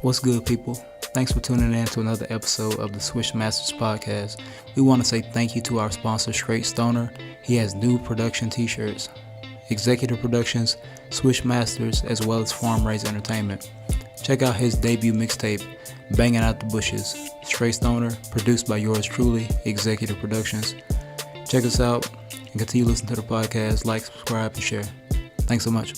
What's good, people? Thanks for tuning in to another episode of the Switch Masters podcast. We want to say thank you to our sponsor, Straight Stoner. He has new production t-shirts, executive productions, Switch Masters, as well as Farm Raised Entertainment. Check out his debut mixtape, Banging Out the Bushes. Straight Stoner, produced by yours truly, Executive Productions. Check us out and continue listening to the podcast. Like, subscribe, and share. Thanks so much.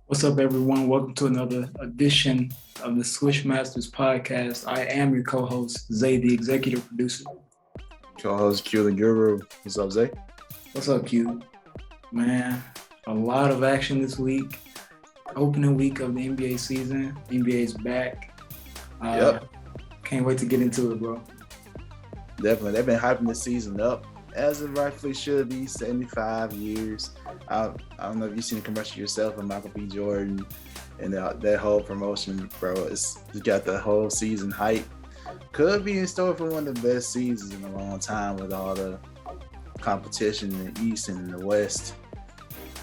What's up, everyone? Welcome to another edition of the Switch Masters podcast. I am your co-host, Zay, the executive producer. Co-host Q the Guru. What's up, Zay? What's up, Q? Man, a lot of action this week. Opening week of the NBA season. The NBA's back. Can't wait to get into it, bro. Definitely. They've been hyping this season up, as it rightfully should be, 75 years. I don't know if you've seen the commercial yourself of Michael B. Jordan and that whole promotion, bro. It's got the whole season hype. Could be in store for one of the best seasons in a long time with all the competition in the East and in the West.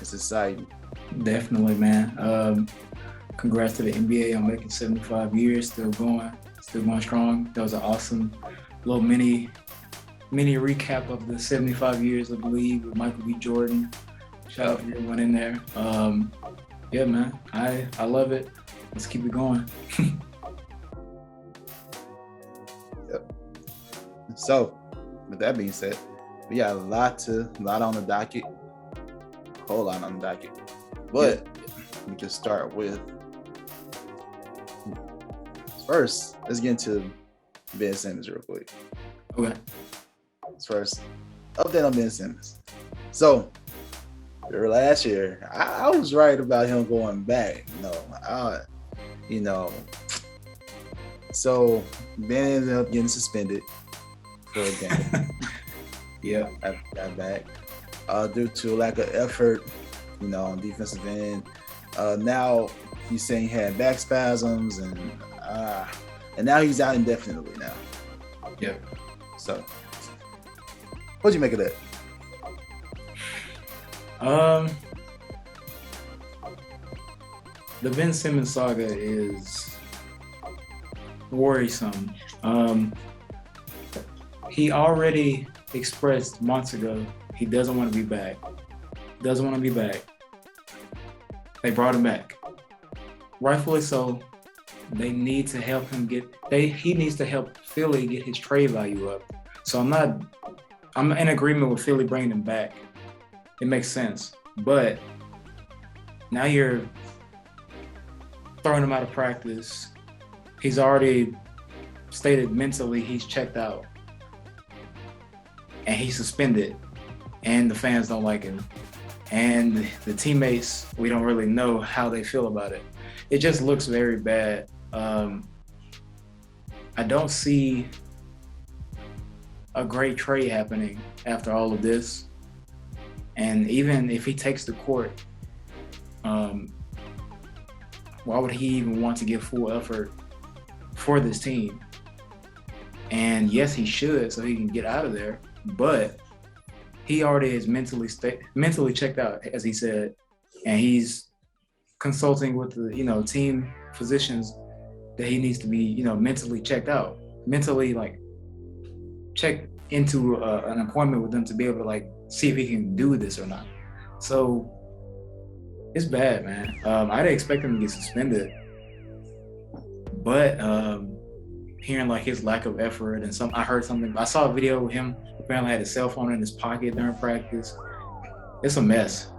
It's exciting. Definitely, man. Congrats to the NBA on making 75 years, still going strong. That was an awesome little mini recap of the 75 years of the league with Michael B. Jordan. Shout out to everyone in there. Yeah, man, I love it. Let's keep it going. Yep. So, with that being said, we got a lot on the docket. A whole lot on the docket. But we can start with first. Let's get into Ben Simmons real quick. Okay. First, update on Ben Simmons. So, last year, I was right about him going back. So Ben ended up getting suspended for a game. Yeah, got back due to lack of effort, on defensive end. Now he's saying he had back spasms, and now he's out indefinitely now. Yeah. So, what'd you make of that? The Ben Simmons saga is worrisome. He already expressed months ago he doesn't want to be back. They brought him back. Rightfully so. They need to help him he needs to help Philly get his trade value up. So I'm in agreement with Philly bringing him back. It makes sense. But now you're throwing him out of practice. He's already stated mentally he's checked out. And he's suspended. And the fans don't like him. And the teammates, we don't really know how they feel about it. It just looks very bad. I don't see a great trade happening after all of this. And even if he takes the court, why would he even want to give full effort for this team? And yes, he should, so he can get out of there. But he already is mentally checked out, as he said, and he's consulting with the team physicians that he needs to be mentally checked out, mentally check into an appointment with them to be able to see if he can do this or not. So it's bad, man. I didn't expect him to get suspended, but hearing his lack of effort and I saw a video of him apparently had his cell phone in his pocket during practice. It's a mess,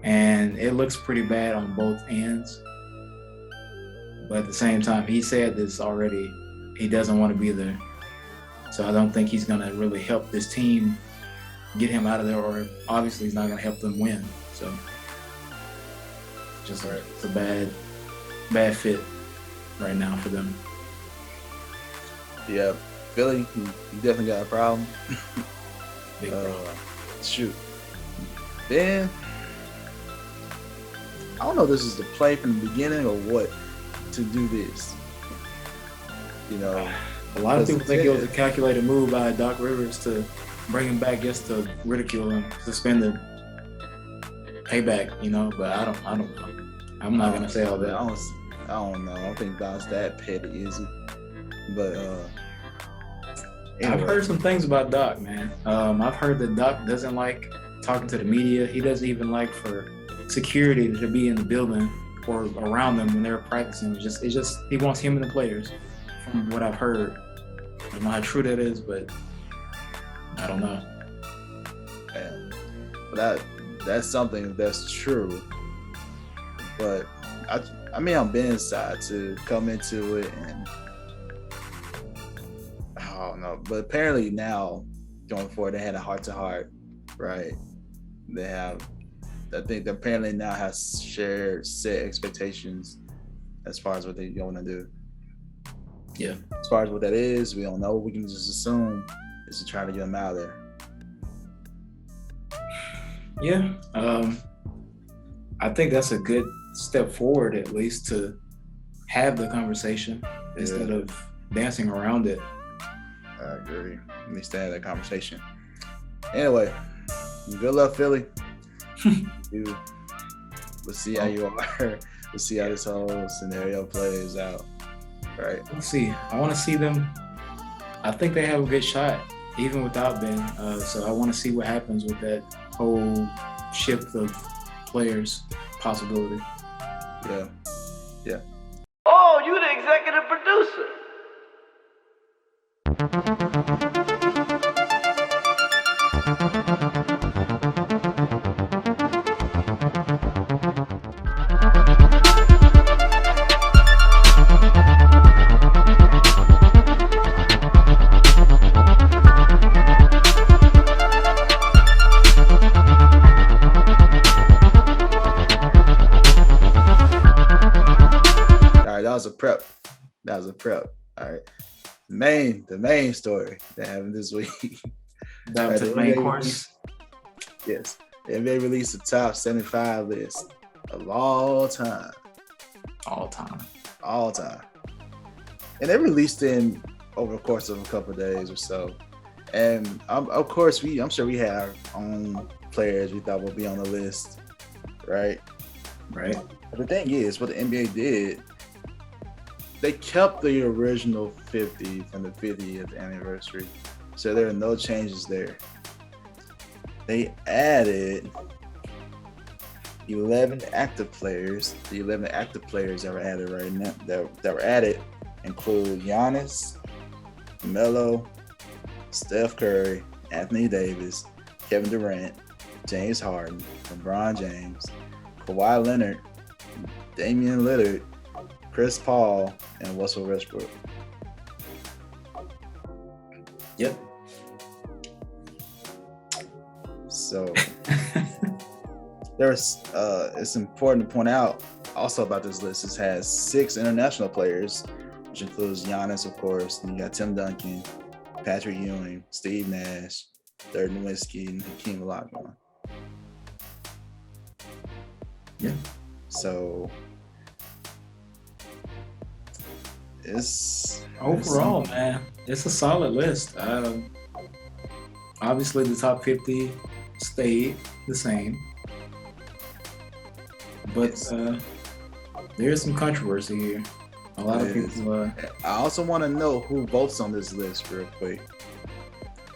and it looks pretty bad on both ends. But at the same time, he said this already. He doesn't want to be there. So I don't think he's going to really help this team get him out of there, or obviously he's not going to help them win. So just it's a bad fit right now for them. Yeah, Philly, you definitely got a problem. Big problem. Shoot. Ben, I don't know if this is the play from the beginning or what, to do this? You know, a lot of people think it was a calculated move by Doc Rivers to bring him back just to ridicule him, suspend him, payback. You know, but I don't know. I'm not gonna say all that. I don't know. I don't think Doc's that petty, is he? But anyway. I've heard some things about Doc, man. I've heard that Doc doesn't like talking to the media. He doesn't even like for security to be in the building or around them when they're practicing. It's just he wants him and the players, from what I've heard. I don't know how true that is, but I don't know. Yeah. But that's something that's true. But I mean, on Ben's side to come into it, and I don't know. But apparently now, going forward, they had a heart-to-heart, right? They have, I think they apparently now have shared set expectations as far as what they want to do. Yeah. As far as what that is, we don't know. We can just assume it's to try to get them out of there. Yeah. I think that's a good step forward, at least, to have the conversation instead of dancing around it. I agree. At least to have that conversation. Anyway, good luck, Philly. We'll see how you are. We'll see how this whole scenario plays out. Right. Let's see. I want to see them. I think they have a good shot, even without Ben. So I want to see what happens with that whole shift of players possibility. Yeah. Yeah. Oh, you the executive producer. That was a prep. All right. The main story that happened this week. That was the main course. Yes. The NBA released the top 75 list of all time. All time. And they released it over the course of a couple of days or so. And of course, I'm sure we had our own players we thought would be on the list, right? Right. But the thing is, what the NBA did, they kept the original 50 from the 50th anniversary. So there are no changes there. They added 11 active players. The 11 active players that were added right now, that were added include Giannis, Melo, Steph Curry, Anthony Davis, Kevin Durant, James Harden, LeBron James, Kawhi Leonard, Damian Lillard, Chris Paul, and Russell Westbrook. Yep. So it's important to point out also about this list. It has 6 international players, which includes Giannis, of course. And you got Tim Duncan, Patrick Ewing, Steve Nash, Dirk Nowitzki, and Hakeem Olajuwon. Yeah. So overall, man, it's a solid list. Obviously, the top 50 stayed the same, but there's some controversy here. A lot of people. I also want to know who votes on this list real quick.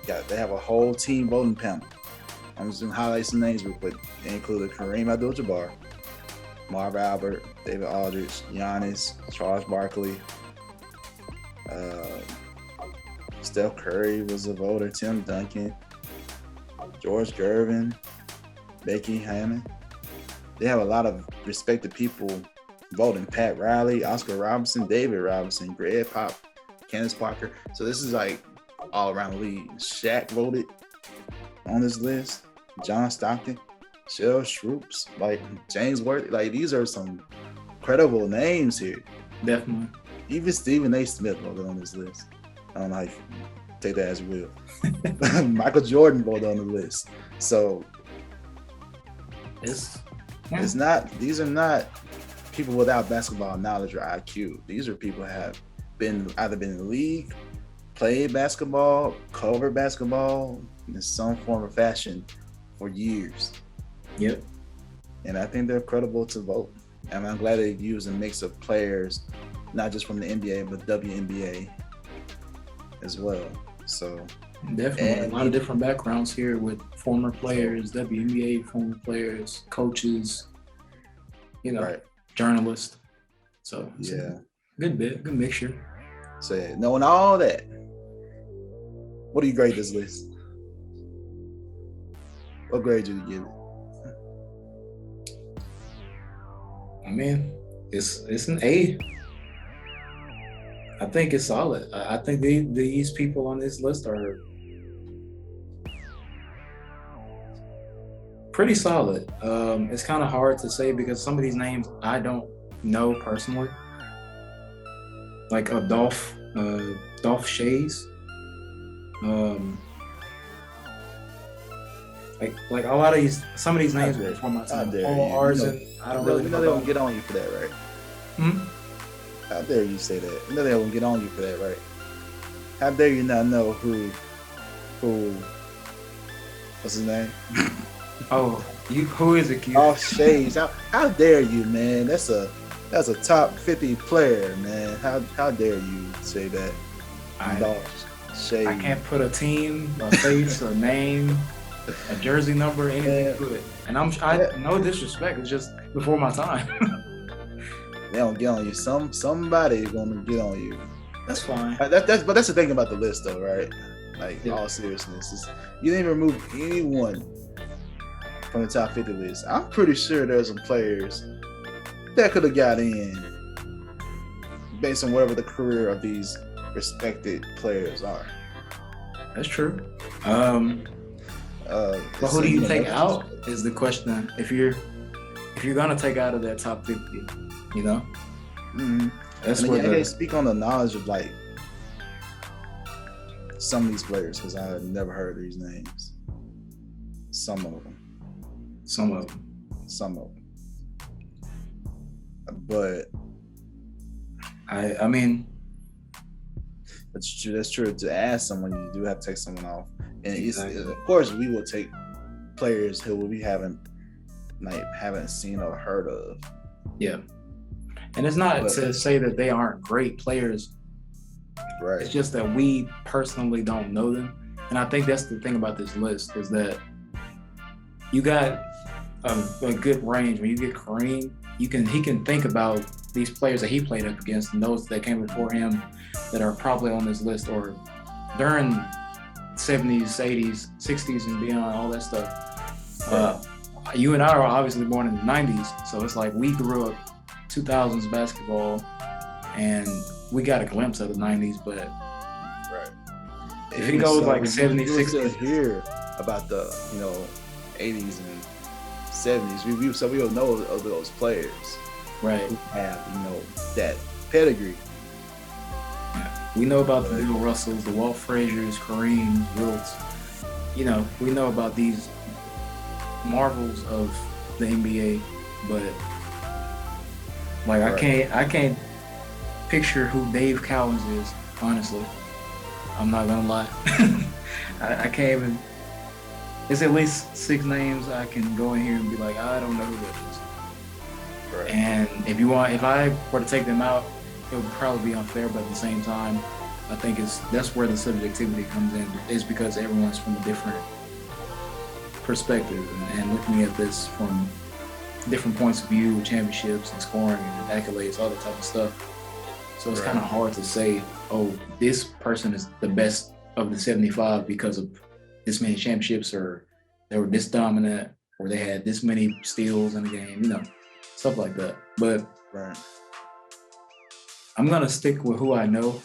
They have a whole team voting panel. I'm just gonna highlight some names real quick. They included Kareem Abdul-Jabbar, Marv Albert, David Aldridge, Giannis, Charles Barkley, Steph Curry was a voter, Tim Duncan, George Gervin, Becky Hammond. They have a lot of respected people voting. Pat Riley, Oscar Robertson, David Robinson, Greg Pop, Candace Parker. So this is like all around the league. Shaq voted on this list. John Stockton, Shel Shroops, like James Worthy. Like these are some credible names here. Definitely. Even Stephen A. Smith voted on this list. I don't know how you take that as you will. Michael Jordan voted on the list. So these are not people without basketball knowledge or IQ. These are people who have either been in the league, played basketball, covered basketball in some form or fashion for years. Yep. And I think they're credible to vote. And I'm glad they use a mix of players, not just from the NBA, but WNBA as well. So definitely a lot of different backgrounds here with former players, WNBA former players, coaches, journalists. So yeah, good mixture. So knowing all that, what do you grade this list? What grade do you give it? I mean, it's an A. I think it's solid. I think these people on this list are pretty solid. It's kind of hard to say because some of these names I don't know personally, like Dolph Shays. Like a lot of some of these names are before my time. Paul Arzen, I don't really know. They won't get on you for that, right? How dare you say that? You know they won't get on you for that, right? How dare you not know who what's his name? Who is it? Dolph Shays. How dare you, man? That's a top 50 player, man. How dare you say that? Dolph Shays. I can't put a team, a face, a name, a jersey number, anything to it. And no disrespect. It's just before my time. They don't get on you. Somebody gonna get on you. That's fine. But that's the thing about the list, though, right? Like, all seriousness, is you didn't remove anyone from the top 50 list. I'm pretty sure there's some players that could have got in based on whatever the career of these respected players are. That's true. But who do you take out is the question. If you're gonna take out of that top 50, that's where they speak on the knowledge of like some of these players, because I had never heard these names. Some of them. But I mean, that's true. To ask someone, you do have to take someone off, and of course we will take players who we haven't seen or heard of. Yeah, and it's not to say that they aren't great players. Right. It's just that we personally don't know them, and I think that's the thing about this list is that you got a good range. When you get Kareem, he can think about these players that he played up against and those that came before him that are probably on this list or during 70s, 80s, 60s and beyond, all that stuff. You and I are obviously born in the 90s, so it's like we grew up 2000s basketball and we got a glimpse of the 90s, but if it goes like 70s, 60s, hear about the 80s and 70s, so we don't know of those players, right? Who have that pedigree. Yeah. We know about the Bill Russells, the Walt Frazier's, Kareem's, Wilts. We know about these marvels of the NBA, but like I can't picture who Dave Cowens is. Honestly, I'm not gonna lie. I can't even. It's at least 6 names I can go in here and be like, I don't know who that is. Right. And if I were to take them out, it would probably be unfair, but at the same time, I think that's where the subjectivity comes in. Is because everyone's from a different perspective and looking at this from different points of view, championships and scoring and accolades, all that type of stuff. So it's kind of hard to say, oh, this person is the best of the 75 because of this many championships, or they were this dominant, or they had this many steals in the game, stuff like that. But I'm gonna stick with who I know.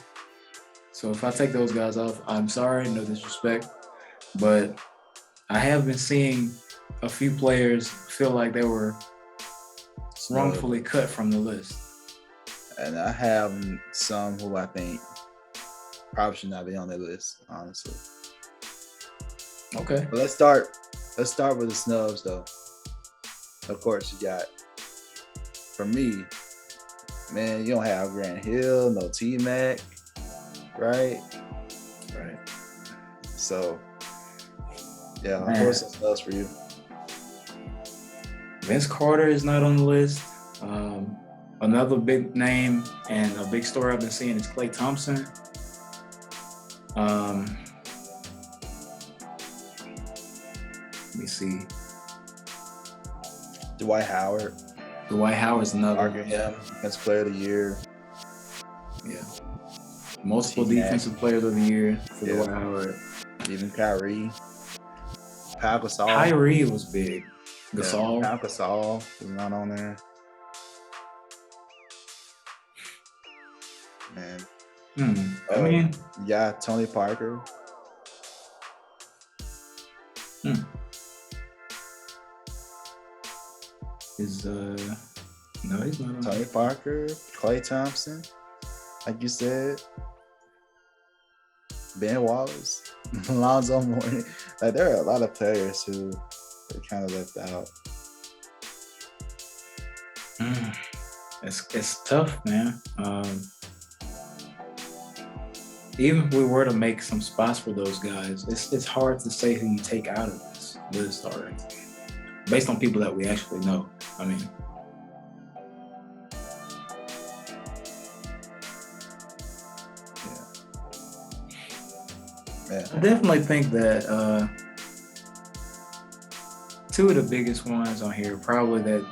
So if I take those guys off, I'm sorry, no disrespect, but I have been seeing a few players feel like they were wrongfully cut from the list. And I have some who I think probably should not be on that list, honestly. Okay. But let's start with the snubs, though. Of course, you got, for me, Man, you don't have Grant Hill, no T-Mac, right? Right. So, yeah, of Man. course it's us for you. Vince Carter is not on the list. Another big name and a big story I've been seeing is Klay Thompson. Let me see. Dwight Howard. Dwight Howard's another. Arguing him Defensive Player of the Year. Yeah. Multiple T-Mac. defensive players of the year for Yeah. Dwight Howard. Even Kyrie. Pau Gasol. Kyrie was big. Gasol. Yeah, Pau Gasol was not on there. Man. I mean, Yeah, Tony Parker. is no, he's not on. Tony Parker. Klay Thompson. Like you said. Ben Wallace. Alonzo Mourning. Like, there are a lot of players who are kind of left out. It's tough, man. Even if we were to make some spots for those guys, it's hard to say who you take out of this list already, based on people that we actually know. I mean, Yeah. I definitely think that two of the biggest ones on here, probably that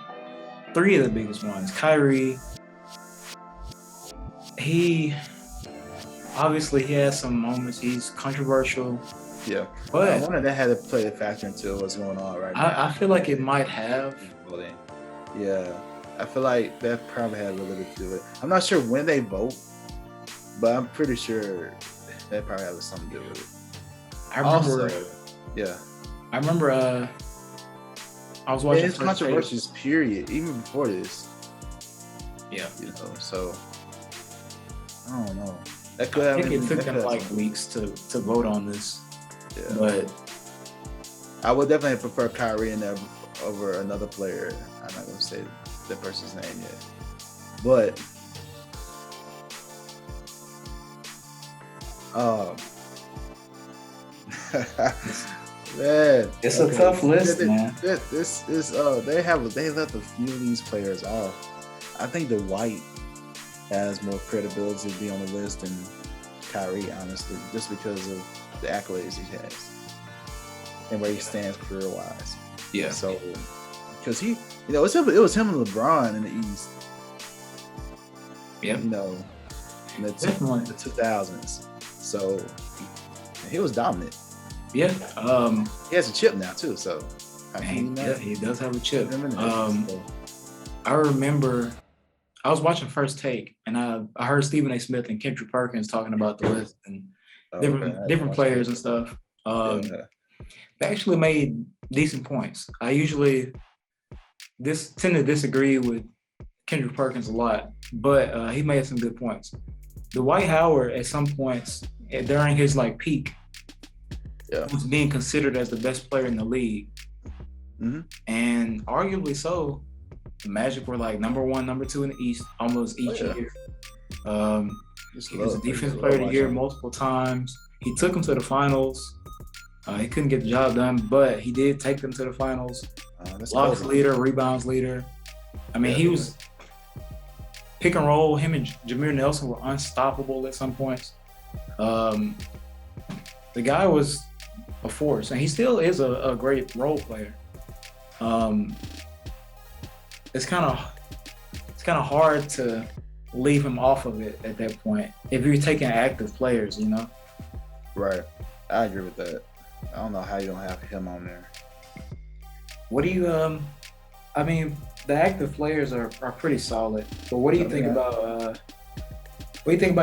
three of the biggest ones. Kyrie, he obviously has some moments. He's controversial, Yeah. I but wonder if that had to play a factor into what's going on right now. I feel like it might have. Yeah. I feel like that probably had a little bit to do with it. I'm not sure when they vote, but I'm pretty sure that probably has something to do with it. I remember. Also, yeah. I remember. I was Yeah, watching. it's First Take. controversies, period, even before this. Yeah. You know, so I don't know. That could I have think it took that them could have like something. weeks to vote on this, Yeah. but I would definitely prefer Kyrie in there over another player. I'm not gonna say the person's name yet, but man, it's a tough list, This- man. This is they left a few of these players off. I think the White has more credibility to be on the list than Kyrie, honestly, just because of the accolades he has and where he stands career wise. Yeah. So, because he, it was him and LeBron in the East. Yep. You know, in the Definitely. 2000s. So he was dominant. Yeah. He has a chip now too. So how can you not He does have a chip. put him in there? So, I remember I was watching First Take, and I heard Stephen A. Smith and Kendrick Perkins talking about the list and different players and stuff. Yeah. They actually made decent points. I usually tend to disagree with Kendrick Perkins a lot, but he made some good points. Dwight Howard, at some points during his like peak, was being considered as the best player in the league, and arguably so. The Magic were like number one, number two in the East almost each year. He was a defensive player of the year multiple times. He took them to the finals. He couldn't get the job done, but he did take them to the finals. Blocks leader, rebounds leader. I mean, he was pick and roll. Him and Jameer Nelson were unstoppable at some points. The guy was a force, and he still is a great role player. It's kind of hard to leave him off of it at that point if you're taking active players, you know. Right. I agree with that. I don't know how you don't have him on there. What do you I mean, the active players are pretty solid, but what do you think about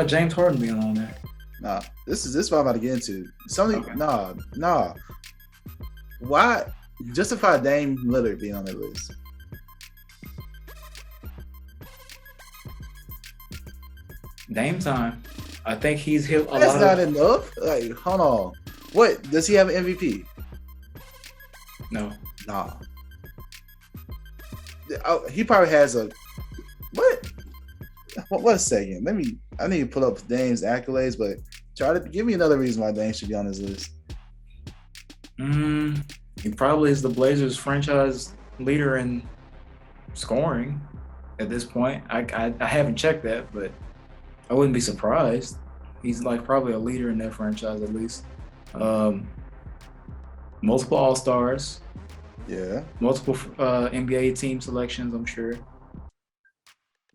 James Harden being on there? Nah, this is what I'm about to get into. Nah. Why justify Dame Lillard being on that list? Dame time. I think he's hit a That's lot not of enough. Like, hold on. What does he have an MVP? No. Nah. Oh, he probably has a what? What a second. I need to pull up Dame's accolades, but try to give me another reason why Dame should be on this list. He probably is the Blazers franchise leader in scoring at this point. I haven't checked that, but I wouldn't be surprised. He's like probably a leader in that franchise at least. Multiple All-Stars. Yeah. Multiple NBA team selections, I'm sure.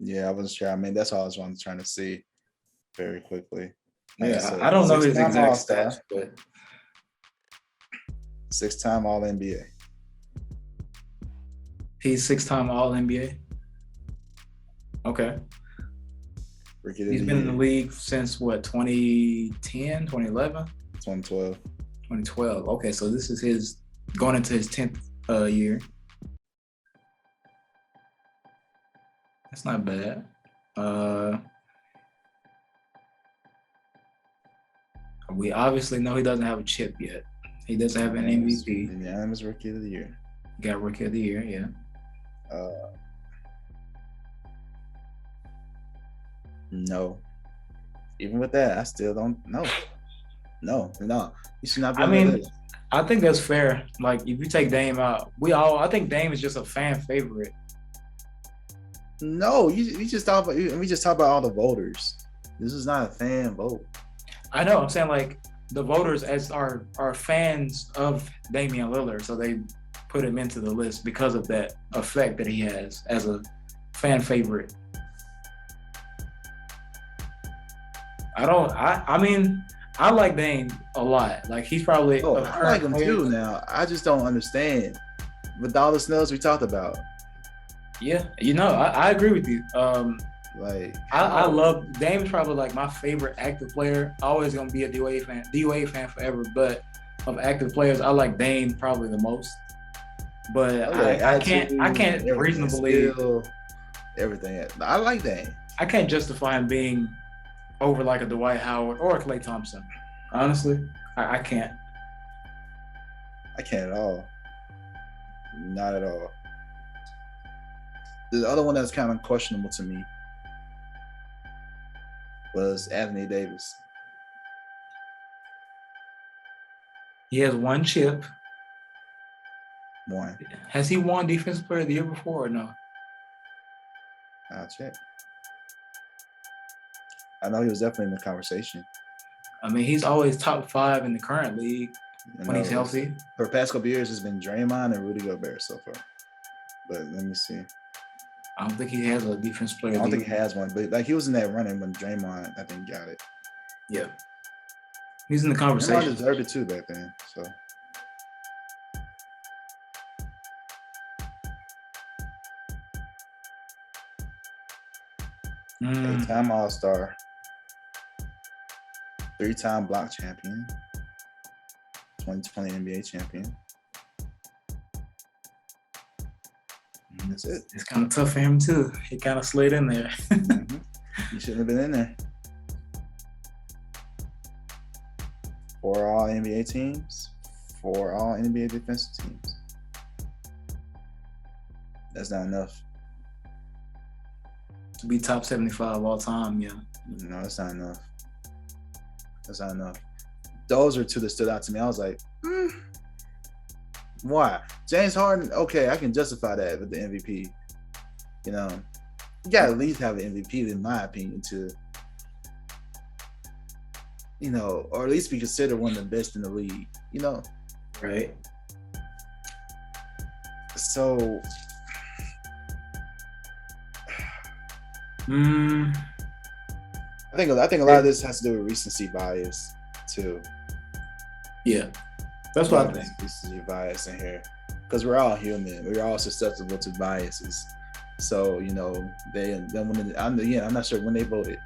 Yeah, I wasn't sure. I mean, that's all I was trying to see very quickly. Yeah, I don't know his exact stats, but 6-time All-NBA. He's 6-time All-NBA. Okay. He's been in the league since what, 2010, 2011? 2012. 2012. Okay, so this is his going into his 10th year. That's not bad. We obviously know he doesn't have a chip yet. He doesn't have an MVP. Unanimous Rookie of the Year. Got Rookie of the Year, yeah. No. Even with that, I still don't know. No. You should not be. I mean, I think that's fair. Like, if you take Dame out, I think Dame is just a fan favorite. No, we just talk about all the voters. This is not a fan vote. I know. I'm saying like the voters are fans of Damian Lillard, so they put him into the list because of that effect that he has as a fan favorite. I mean, I like Dame a lot. Like, he's probably I like him too now. I just don't understand with all the Snubs we talked about. Yeah, I agree with you. I love Dame's probably like my favorite active player. Always gonna be a D-Wade fan forever. But of active players, I like Dame probably the most. But I can't reasonably everything. I like Dame. I can't justify him being over like a Dwight Howard or a Klay Thompson. Honestly, I can't. I can't at all. Not at all. The other one that's kind of questionable to me was Anthony Davis. He has one chip. One. Has he won Defensive Player of the Year before or no? I'll check. I know he was definitely in the conversation. I mean, he's always top 5 in the current league when he's healthy. For the past couple years, it's been Draymond and Rudy Gobert so far. But let me see. I don't think he has a Defensive Player. I don't think he has one, but like he was in that running when Draymond, I think, got it. Yeah, he's in the conversation. Draymond deserved it too back then. So. Eight-time All-Star, 3-time block champion, 2020 NBA champion. That's it. It's kind of tough for him too. He kind of slid in there. He shouldn't have been in there. 4 All-NBA teams, 4 All-NBA defensive teams. That's not enough. To be top 75 all time, yeah. No, that's not enough. That's not enough. Those are two that stood out to me. I was like, why? James Harden, okay, I can justify that with the MVP. You know, you got to at least have an MVP, in my opinion, to, you know, or at least be considered one of the best in the league, you know? Right. So, I think a lot of this has to do with recency bias too. Yeah, that's what I think. Recency bias in here, because we're all human. We're all susceptible to biases. So you know, I'm not sure when they voted,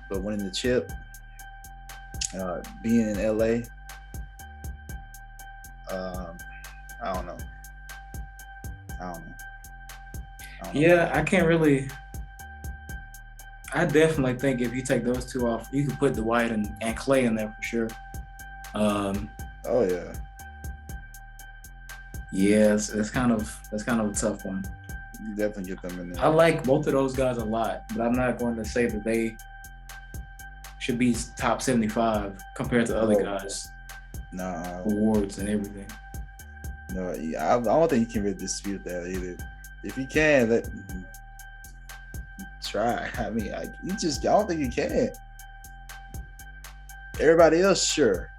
but winning the chip, being in LA, I don't know. Yeah, I can't really. I definitely think if you take those two off, you can put Dwight and Klay in there for sure. Oh yeah. Yeah, it's kind of a tough one. You definitely get them in there. I like both of those guys a lot, but I'm not going to say that they should be top 75 compared to other guys' awards and everything. No, I don't think you can really dispute that either. If you can, try. I mean, I don't think you can. Everybody else, sure.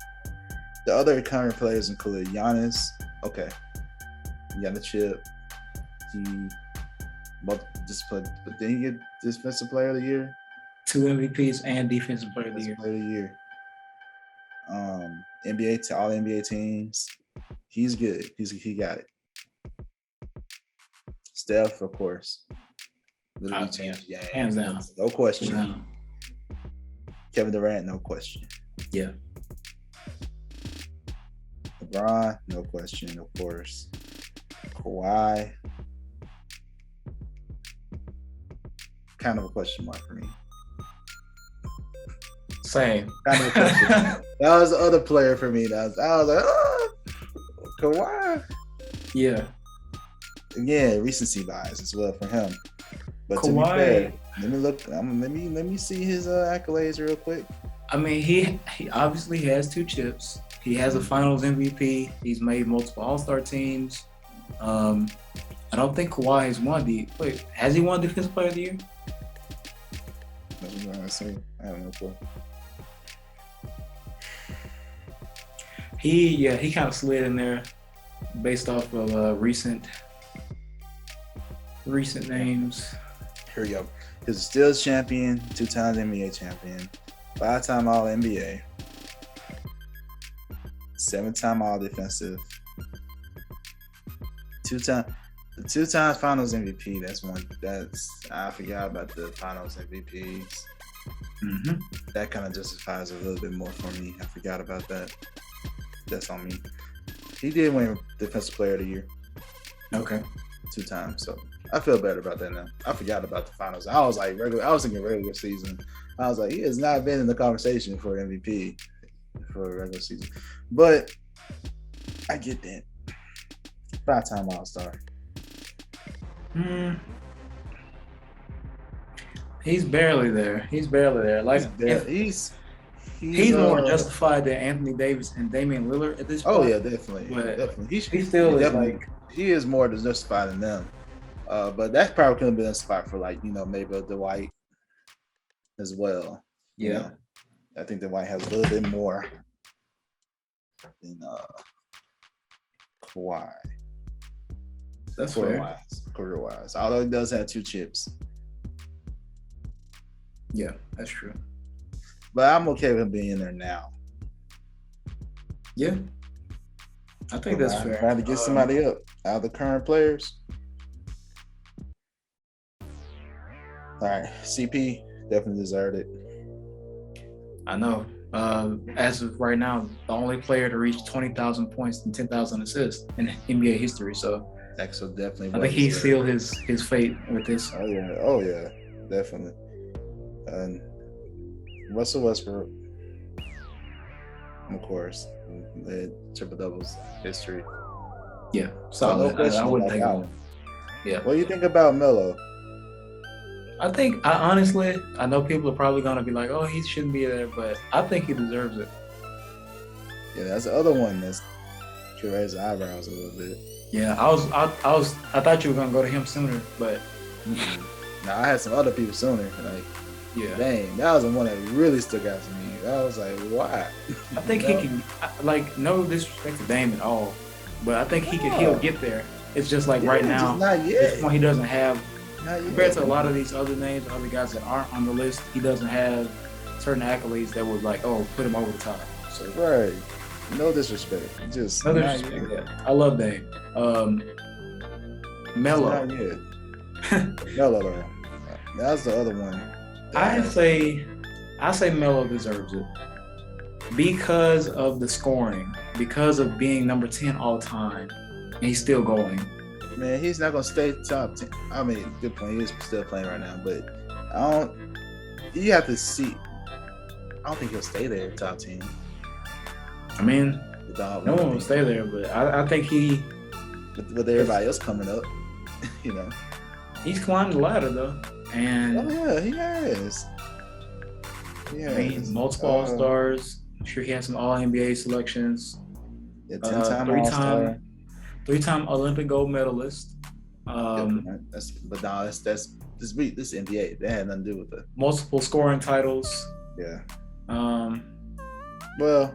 The other current players include Giannis. Okay, Giannis Chip. But then he get Defensive Player of the Year. 2 MVPs and Defensive Player of the Year. Player of the Year. NBA to all NBA teams. He's good. He got it. Steph, of course. Literally changed the game. Hands down. No question. Kevin Durant, no question. Yeah. LeBron, no question, of course. Kawhi, kind of a question mark for me. Same. Kind of a question mark. That was the other player for me. I was like, oh, Kawhi. Yeah. Again, recency bias as well for him. But Kawhi, to be fair, let me see his accolades real quick. I mean, he obviously has 2 chips. He has a Finals MVP. He's made multiple All-Star teams. I don't think Kawhi has won has he won Defensive Player of the Year? I don't know. He kind of slid in there based off of recent names. Here we go. He's a Steals champion, 2 times NBA champion, 5-time All NBA, 7-time All Defensive, 2 times Finals MVP. I forgot about the Finals MVPs. Mm-hmm. That kind of justifies a little bit more for me. I forgot about that. That's on me. He did win Defensive Player of the Year. Okay. 2 times, so I feel better about that now. I forgot about the finals. I was thinking regular season. I was like, he has not been in the conversation for MVP for a regular season. But I get that. 5-time All-Star. He's barely there. Like he's more justified than Anthony Davis and Damian Lillard at this point. Oh yeah, definitely. But definitely. He is more justified than them. But that probably could have been a spot for maybe Dwight as well. Yeah. You know? I think Dwight has a little bit more than Kawhi. That's Career wise. Although he does have 2 chips. Yeah, that's true. But I'm okay with him being in there now. Yeah. I think that's fair. Trying to get somebody up out of the current players. All right, CP definitely deserved it. I know. As of right now, the only player to reach 20,000 points and 10,000 assists in NBA history. So Axel definitely. I think he sealed his fate with this. Oh yeah, definitely. And Russell Westbrook, of course, the triple doubles history. Yeah, solid. I wouldn't think of him. Yeah. What do you think about Melo? I know people are probably gonna be like, "Oh, he shouldn't be there," but I think he deserves it. Yeah, that's the other one that's could raise the eyebrows a little bit. Yeah, I thought you were gonna go to him sooner, but now I had some other people sooner. Yeah, dang, that was the one that really stuck out to me. I was like, why? I think he can. No disrespect to Dame at all, but I think he'll get there. It's just right now, not yet. At this point, he doesn't have. Compared to a lot of these other names, other guys that aren't on the list, he doesn't have certain accolades that would put him over the top. So right, no disrespect, just no disrespect. Yeah. I love Dame. Melo. Melo. That's the other one. I say Melo deserves it because of the scoring, because of being number 10 all time, and he's still going. Man, he's not gonna stay top 10. I mean, good point. He is still playing right now, but you have to see. I don't think he'll stay there top 10. I mean, no one will stay there, but I think he. With everybody else coming up, He's climbed the ladder though, and Oh yeah, he has. I mean, multiple All Stars. I'm sure he has some All NBA selections. Yeah, 10-time All-Star. Three-time Olympic gold medalist. That's this NBA. That had nothing to do with it. Multiple scoring titles. Yeah. Well,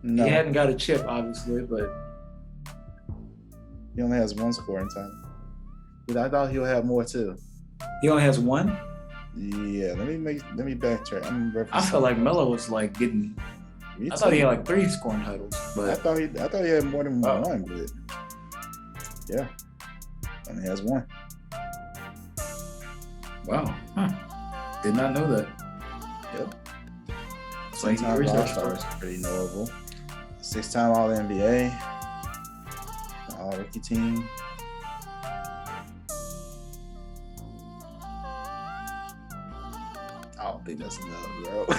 no. He hadn't got a chip, obviously, but he only has one scoring title. But I thought he'll have more too. He only has one? Yeah, let me backtrack. I felt like Melo was like getting. I thought he had like 3 scoring titles, but I thought he had more than one. But yeah, only has one. Wow, did not know that. Yep. So he's pretty knowable. 6-time All NBA, All Rookie Team. I don't think that's enough, bro. I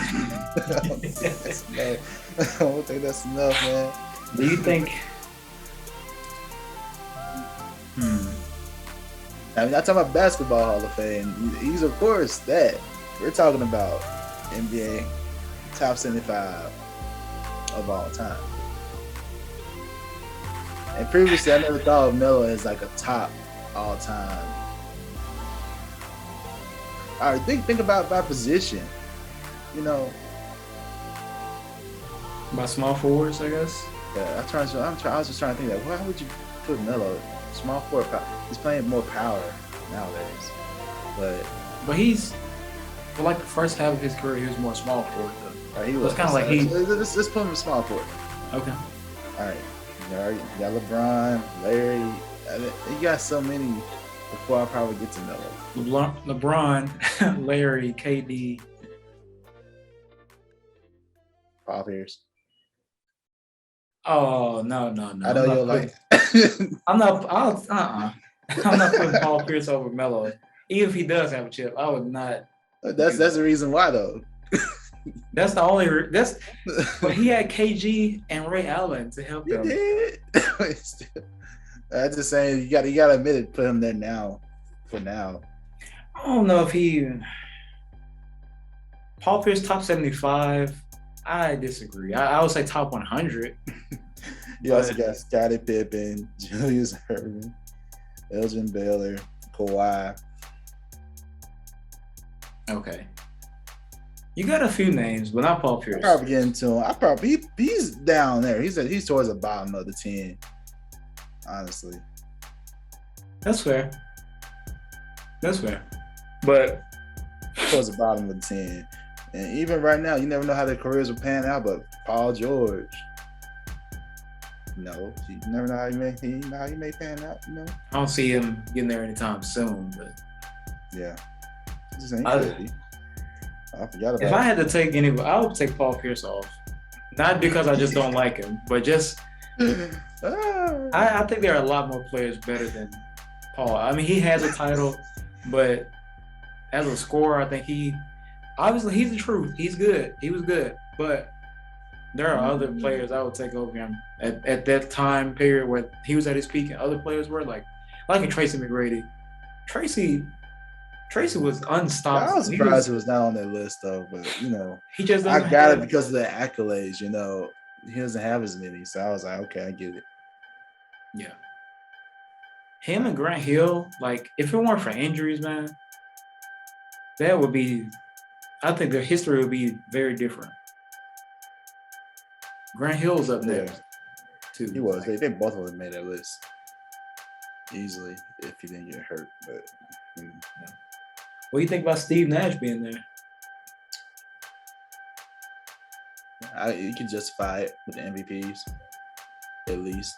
don't think that's enough, man. Do you think? I mean, I'm talking about basketball Hall of Fame. He's, of course, that. We're talking about NBA top 75 of all time. And previously, I never thought of Melo as like a top all time. All right, think about by position. You know, by small forwards, I guess. Yeah, I was just trying to think that. Why would you put Melo small forward? He's playing more power nowadays, but he's for like the first half of his career, he was more small forward though. He was kind of like he. Let's put him in small forward. Okay. All right. You got LeBron, Larry. You got so many before I probably get to Melo. LeBron, Larry, KD, Paul Pierce. Oh no! I know you're like. I'm not. I'm not putting Paul Pierce over Melo. Even if he does have a chip, I would not. That's the reason why though. That's the only. But he had KG and Ray Allen to help him. He did. I'm just saying you gotta admit it. Put him there now. For now. I don't know if he. Paul Pierce top 75. I disagree. I would say top 100. You also got Scottie Pippen, Julius Erving, Elgin Baylor, Kawhi. Okay. You got a few names, but not Paul Pierce. I'm probably getting to him. He's down there. He's towards the bottom of the 10. Honestly. That's fair. But towards the bottom of the 10. And even right now, you never know how their careers will pan out, but Paul George. No, you never know how he may pan out, you know? I don't see him getting there anytime soon, but yeah. I forgot about if I had to take anybody, I would take Paul Pierce off. Not because I just don't like him, but just I think there are a lot more players better than Paul. I mean, he has a title, but as a scorer, I think he's the truth. He's good. He was good, but there are other players I would take over him at that time period where he was at his peak and other players were like a Tracy McGrady. Tracy was unstoppable. I was surprised he was not on that list though, but you know, he just I got it because of the accolades. You know, he doesn't have as many, so I was like, okay, I get it. Yeah. Him and Grant Hill, like, if it weren't for injuries, man, that would be. I think their history would be very different. Grant Hill's up there, too. He was. They both of them made that list easily if he didn't get hurt. But what do you think about Steve Nash being there? You can justify it with the MVPs, at least.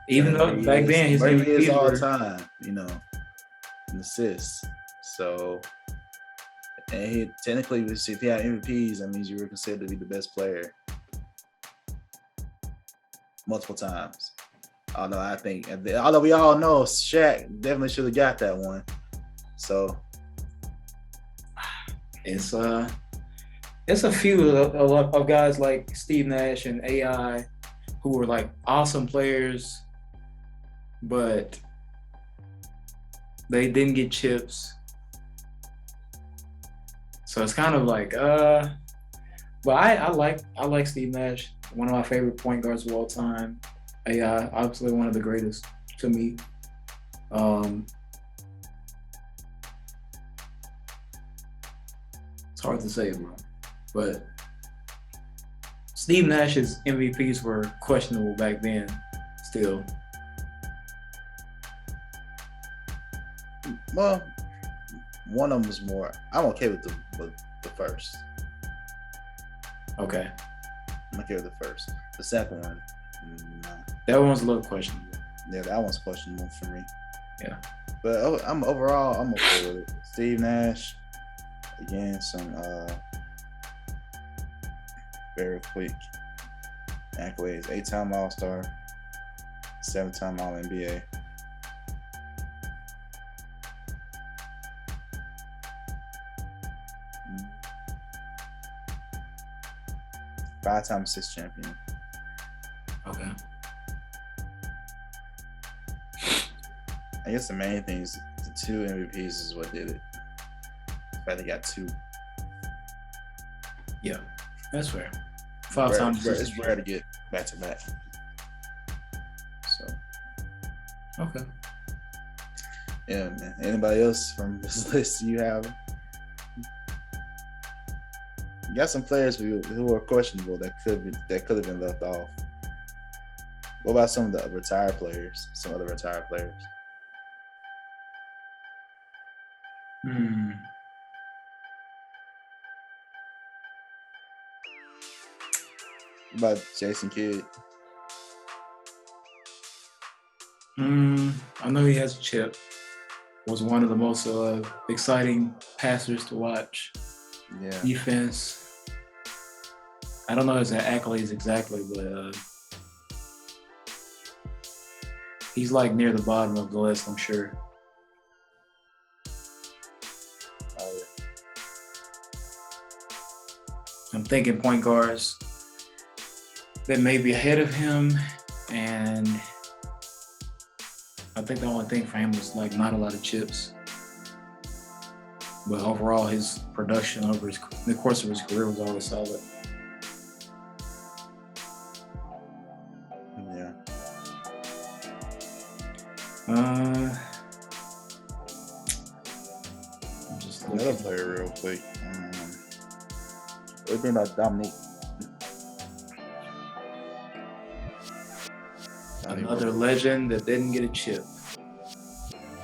Even though back then his MVP is all time, you know, in assists. So, and he technically, if he had MVPs, that means you were considered to be the best player multiple times. Although we all know Shaq definitely should have got that one. So it's a few of guys like Steve Nash and AI who were like awesome players, but They didn't get chips. So it's kind of like, but I like Steve Nash, one of my favorite point guards of all time. Yeah, obviously one of the greatest to me. It's hard to say, bro. But Steve Nash's MVPs were questionable back then, still. Well, one of them was more. I'm okay with the first. Okay. I'm okay with the first. The second one, no. That one's a little questionable. Yeah, that one's questionable for me. Yeah. But I'm okay with it. Steve Nash, again, some very quick accolades. 8-time All-Star, 7-time All-NBA. 5-time assist champion. Okay. I guess the main thing is the 2 MVPs is what did it. The fact they got 2. Yeah, that's fair. 5 times. It's rare to get back to back. So. Okay. Yeah, man. Anybody else from this list you have? You got some players who are questionable that could have been left off. What about some of the retired players? Some other retired players. About Jason Kidd. I know he has a chip. Was one of the most exciting passers to watch. Yeah. Defense. I don't know his accolades exactly, but he's like near the bottom of the list, I'm sure. I'm thinking point guards that may be ahead of him, and I think the only thing for him was like not a lot of chips. But overall, his production over the course of his career was always solid. Yeah. Just another player real quick. What do you think about Dominique? Another legend that didn't get a chip.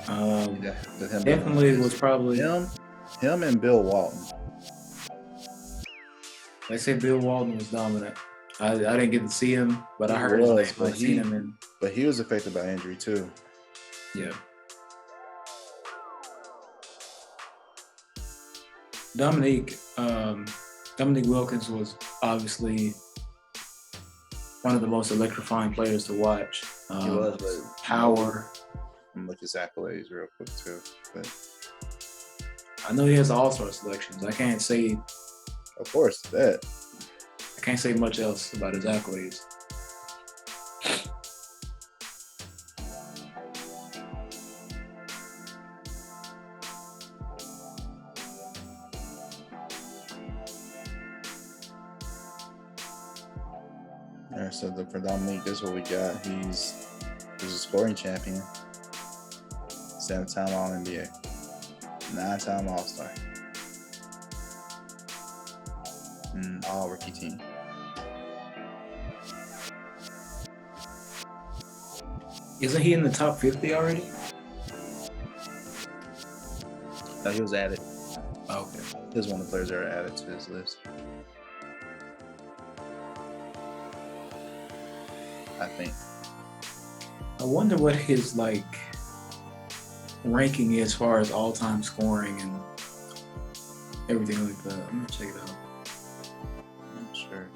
Definitely was probably him and Bill Walton. They say Bill Walton was dominant. I didn't get to see him, but I heard his name. I've seen him but he was affected by injury too. Yeah. Dominique Wilkins was obviously one of the most electrifying players to watch. He was, but power. I'm looking at accolades real quick too. But I know he has all-star selections. I can't say. Of course, that. I can't say much else about his accolades. All right, so for Dominique, this is what we got. He's a scoring champion, 7-time All-NBA, 9-time All-Star, and All-Rookie team. Isn't he in the top 50 already? No, he was added. Oh, okay. He was one of the players that are added to his list. I think. I wonder what his ranking is as far as all-time scoring and everything like that. I'm gonna check it out. I'm not sure.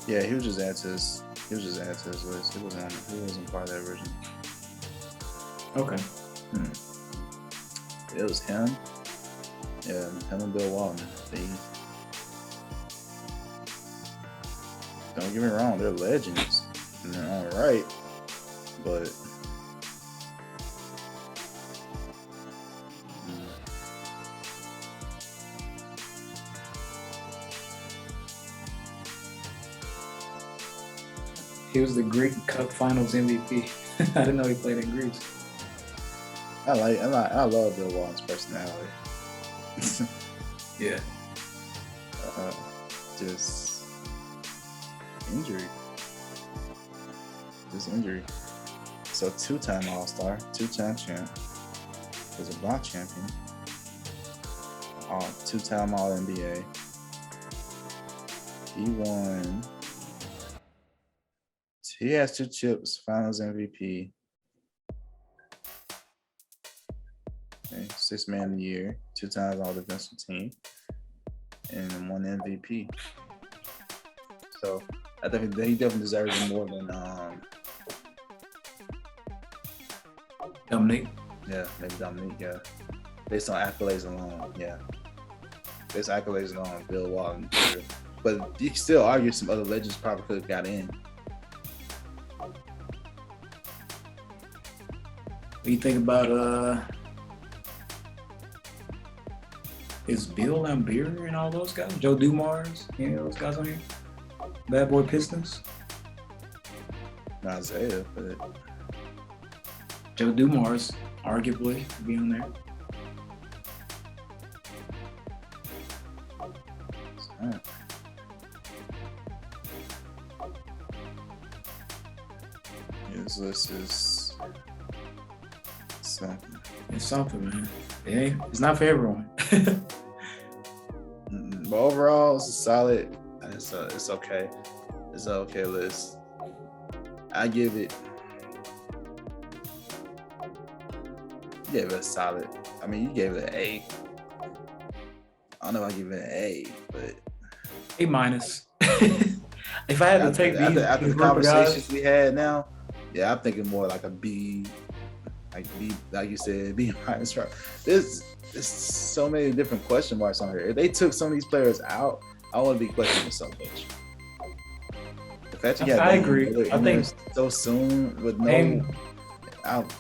Yeah, he was just added to his list. He wasn't part of that original. Okay. It was him. Yeah, him and Bill Walton. Don't get me wrong, they're legends. And they're all right. But He was the Greek Cup Finals MVP. I didn't know he played in Greece. I love Bill Walton's personality. Yeah. Just injury. So 2-time All-Star, 2-time champ, was a block champion, 2-time All-NBA. He has 2 chips, Finals MVP, okay, 6th Man of the Year, 2 times All-Defensive Team, and 1 MVP. So I think he definitely deserves it more than Dominique. Yeah, maybe Dominique. Yeah, based on accolades alone. Yeah, based on accolades alone, Bill Walton. But you can still argue some other legends probably could have got in. What do you think about is Bill Laimbeer and all those guys? Joe Dumars, any of those guys on here? Bad Boy Pistons? Not Isaiah, but Joe Dumars, arguably, could be on there. His list is something. It's something, man. It's not for everyone. But overall, it's solid. It's okay. It's an okay list. I give it. You gave it a solid. I mean, you gave it an A. I don't know if I give it an A, but A minus. If I had to take these after the conversations we had now, yeah, I'm thinking more like a B, like you said, B minus. There's so many different question marks on here. If they took some of these players out, I wouldn't be questioning so much. The fact you got I agree. I think so soon with no,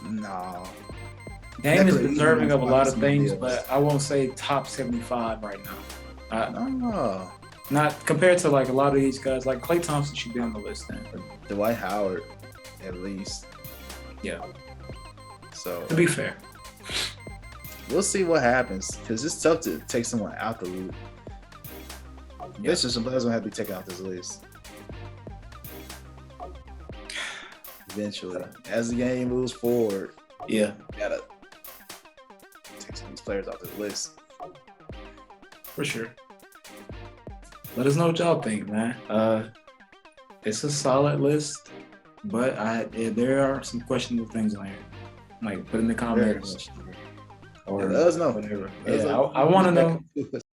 no. Dame is deserving of a lot of things, but I won't say top 75 right now. No. Not compared to like a lot of these guys. Like Klay Thompson should be on the list then. Dwight Howard, at least. Yeah. So to be fair, we'll see what happens because it's tough to take someone out the loop. There's just some players gonna have to be taken off this list. Eventually, as the game moves forward, yeah, you gotta take some of these players off the list. For sure. Let us know what y'all think, man. It's a solid list, but there are some questionable things on here. Like, put in the comments. Or let us know. Whatever. I want to know.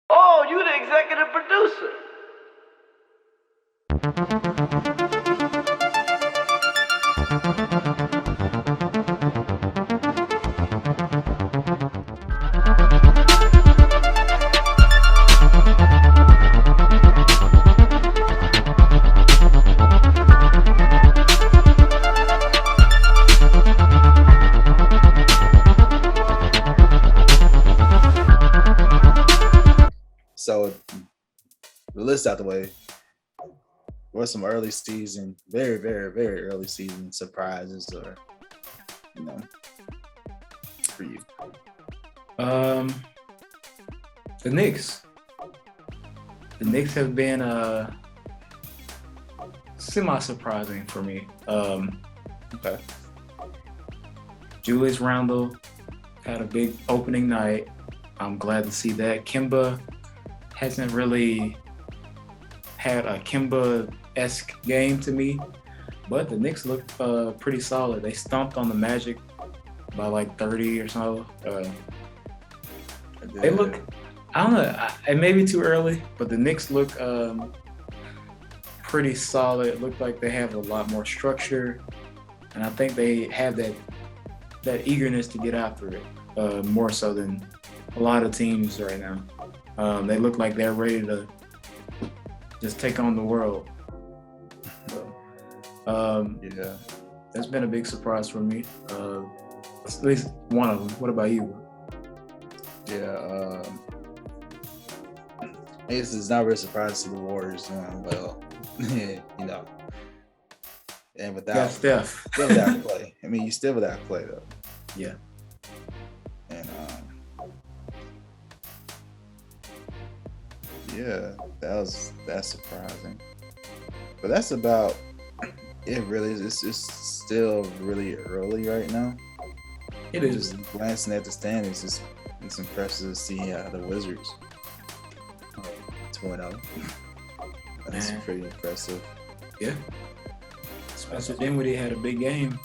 Oh, you the executive producer. So the list out the way. What some early season, very, very, very early season surprises, or for you? The Knicks. The Knicks have been semi-surprising for me. Okay. Julius Randle had a big opening night. I'm glad to see that. Kemba hasn't really had a Kemba-esque game to me, but the Knicks look pretty solid. They stomped on the Magic by like 30 or so. They look, I don't know, it may be too early, but the Knicks look pretty solid. It looked like they have a lot more structure, and I think they have that eagerness to get after it more so than a lot of teams right now. They look like they're ready to just take on the world. So, yeah, that's been a big surprise for me. At least one of them. What about you? Yeah, I guess it's not really surprising to see the Warriors doing well. And You got Steph. still without Clay. I mean, you still without Clay though. Yeah. And yeah, that's surprising. But that's about it. Really, it's still really early right now. It is. Just glancing at the standings, it's impressive to see the Wizards 2-0. That's pretty impressive. Yeah. Spencer Dinwiddie had a big game.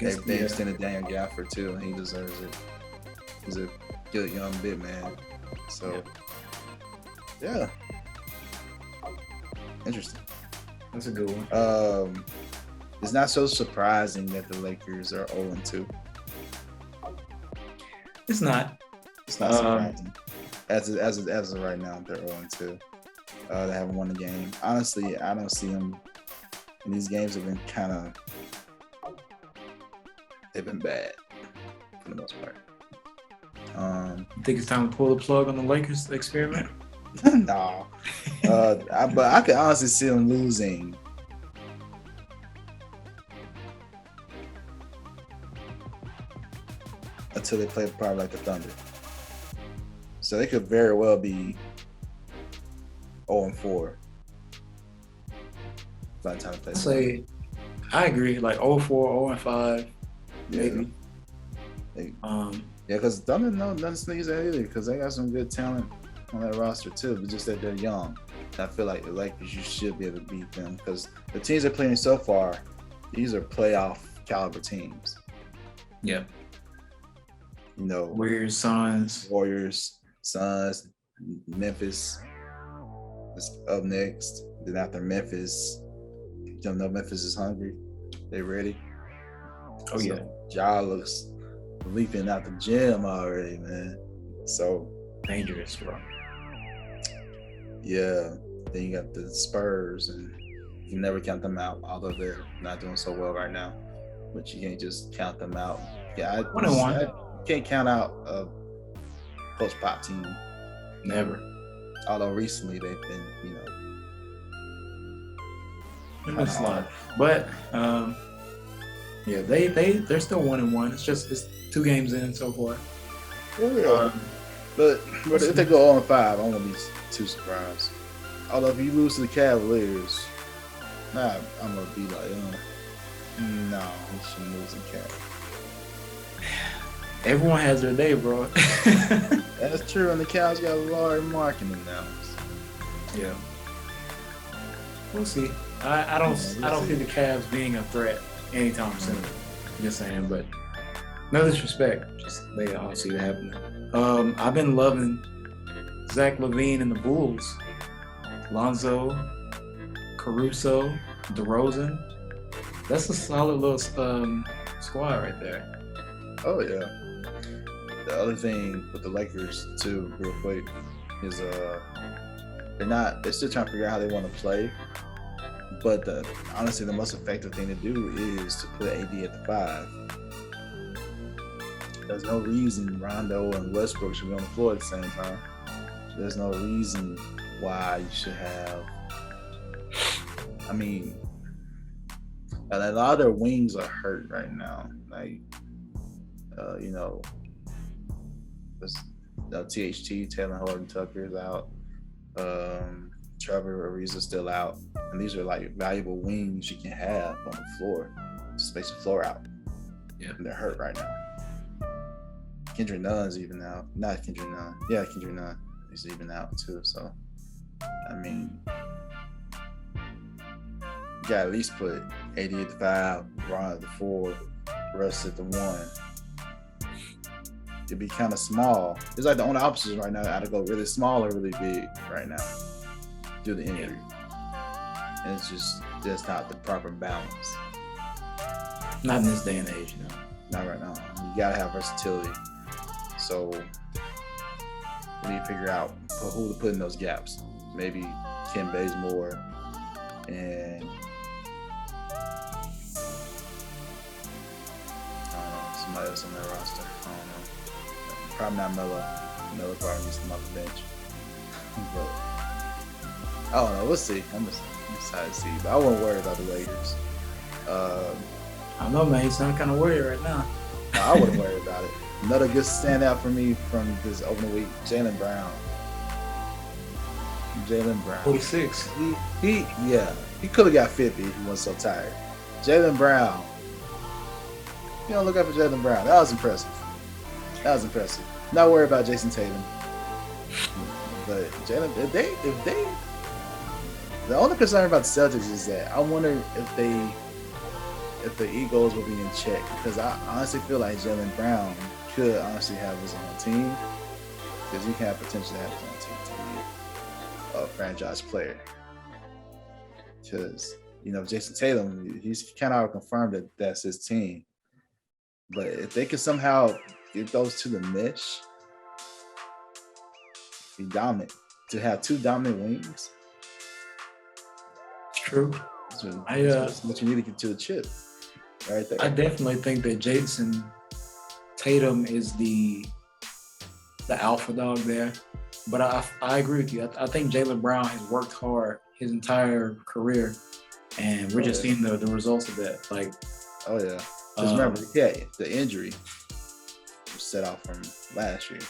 They extended Daniel Gafford too, and he deserves it. He's a good young big man. So, yeah. Interesting. That's a good one. It's not so surprising that the Lakers are 0-2. It's not. It's not surprising. As of right now, they're 0-2. They haven't won the game. Honestly, I don't see them. And these games have been they've been bad for the most part. You think it's time to pull the plug on the Lakers experiment? No. But I could honestly see them losing. Until they play probably like the Thunder. So they could very well be 0-4 by the time they play. I agree. Like 0-4, 0-5, maybe. Yeah, because Thunder doesn't sneeze at either because they got some good talent on that roster too, but just that they're young. And I feel like the Lakers, you should be able to beat them because the teams they're playing so far, these are playoff caliber teams. Yeah. You know, Warriors, Suns, Memphis is up next. Then after Memphis, you don't know Memphis is hungry. They ready? Oh, yeah. Ja looks leaping out the gym already, man. So dangerous, bro. Yeah. Then you got the Spurs, and you never count them out, although they're not doing so well right now. But you can't just count them out. Yeah, 1-1. Can't count out a post-pop team. Never. Although recently they've been, slide. But yeah, they're still 1-1. It's 2 games in so far. But if they go 0-5, I won't be too surprised. Although if you lose to the Cavaliers, I'm gonna be like, no, we shouldn't lose to the Cavs. Everyone has their day, bro. That's true, and the Cavs got a large marketing now. Yeah. We'll see. I don't see the Cavs being a threat anytime soon. Just saying, but no disrespect. Just I don't see it happening. I've been loving Zach LaVine and the Bulls. Lonzo, Caruso, DeRozan. That's a solid little squad right there. Oh yeah. The other thing with the Lakers too, real quick, is they're still trying to figure out how they want to play. But honestly, the most effective thing to do is to put AD at the 5. There's no reason Rondo and Westbrook should be on the floor at the same time. There's no reason why you should have. I mean, a lot of their wings are hurt right now. Like, THT, Taylor Horton Tucker is out. Trevor Ariza's still out. And these are like valuable wings you can have on the floor to space the floor out. Yeah. And they're hurt right now. Kendrick Nunn's even out. Not Kendrick Nunn. Yeah, Kendrick Nunn is even out too. So, I mean, you gotta at least put AD at the 5, Ron at the 4, Russ at the 1. It'd be kind of small. It's like the only options right now. I gotta go really small or really big right now due to the injury. And it's just not the proper balance. Not in this day and age, no. Not right now. You gotta have versatility. So we need to figure out who to put in those gaps. Maybe Ken Bazemore and somebody else on that roster. I don't know. Probably not Melo. Melo probably needs to come off the bench. But I don't know. We'll see. I'm excited to see, but I won't worry about the Lakers. I don't know, man. You sound kind of worried right now. No, I wouldn't worry about it. Another good standout for me from this opening week, Jaylen Brown. 46. He could have got 50 if he wasn't so tired. Jaylen Brown. You don't look out for Jaylen Brown. That was impressive. Not worried about Jason Tatum. But Jaylen, if they, the only concern about the Celtics is that I wonder if the egos will be in check, because I honestly feel like Jaylen Brown could honestly have his own team, because he can have potential to have his own team to be a franchise player. Because Jason Tatum, he's kind of confirmed that that's his team. But if they can somehow get those two to mesh, be dominant, to have two dominant wings. It's true. That's what you need to get to the chip. Right there. I definitely think that Jason Tatum is the alpha dog there. But I agree with you. I think Jaylen Brown has worked hard his entire career, and we're just seeing the results of that. Like, oh yeah. Because remember, the injury was set off from last year.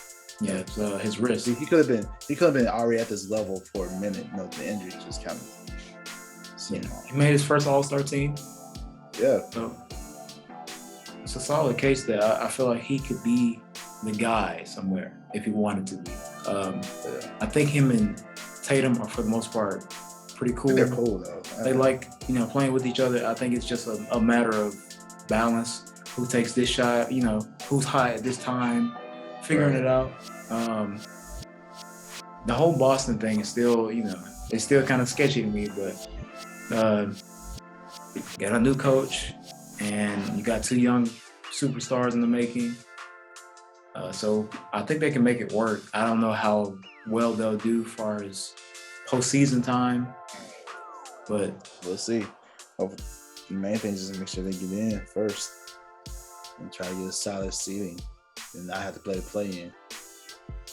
Yeah, his wrist. He could have been already at this level for a minute. The injury just kind of. He made his first All-Star team. Yeah. So it's a solid case that I feel like he could be the guy somewhere if he wanted to be. I think him and Tatum are, for the most part, pretty cool. They're cool though. They like playing with each other. I think it's just a matter of balance. Who takes this shot? Who's hot at this time? Figuring it out. The whole Boston thing is still, it's still kind of sketchy to me. But got a new coach, and you got two young superstars in the making. So I think they can make it work. I don't know how well they'll do as far as postseason time, but we'll see. The main thing is just make sure they get in first and try to get a solid seeding and not have to play the play-in.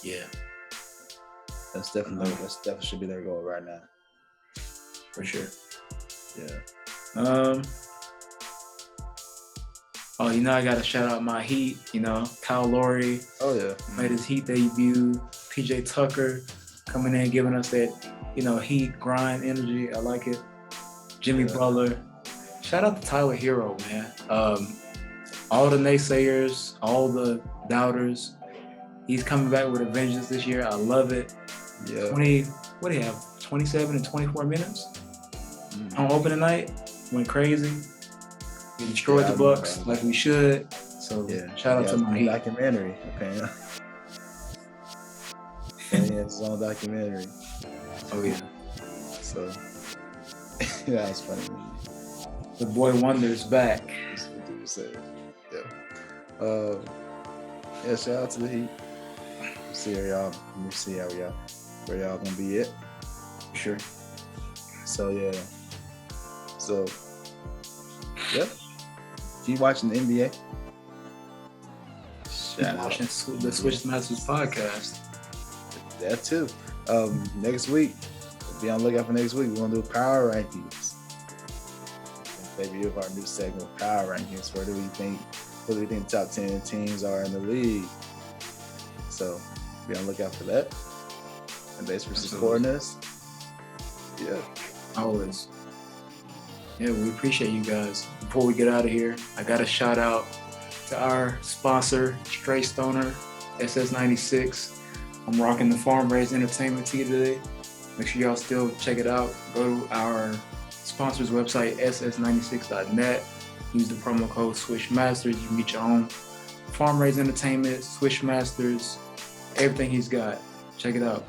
Yeah. That definitely should be their goal right now. For sure. Yeah. I got to shout out my Heat. Kyle Lowry. Oh yeah. Made his Heat debut. PJ Tucker coming in, giving us that, Heat grind energy. I like it. Jimmy Butler. Shout out to Tyler Hero, man. All the naysayers, all the doubters. He's coming back with a vengeance this year. I love it. Yeah. What do you have? 27 and 24 minutes on opening night. Went crazy. We destroyed the Bucks like we should. So shout out to my Heat. Documentary. Okay. It's his own documentary. Oh yeah. So that's funny. The boy Wonder's back. Yeah. Shout out to the Heat. We'll see where y'all gonna be at. Sure. So yeah. Keep watching the NBA. Watching the Switch Masters podcast. That too. Next week, be on the lookout for next week. We're gonna do Power Rankings. Debut of our new segment, Power Rankings. What do we think the top 10 teams are in the league? So be on the lookout for that. And thanks for supporting us. Yeah. Always. Yeah, we appreciate you guys. Before we get out of here, I got a shout out to our sponsor, Stray Stoner, SS96. I'm rocking the Farm Raised Entertainment tee today. Make sure y'all still check it out. Go to our sponsor's website, ss96.net. Use the promo code SwishMasters. You can get your own Farm Raised Entertainment, Swishmasters, everything he's got. Check it out.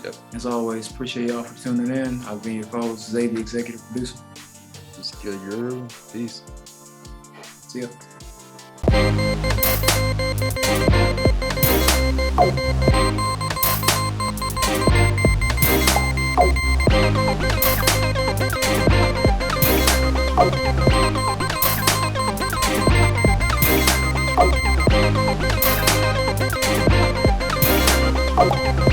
Yep. As always, appreciate y'all for tuning in. I've been your host, Zay, the executive producer. Just kill your peace. See ya. Oh.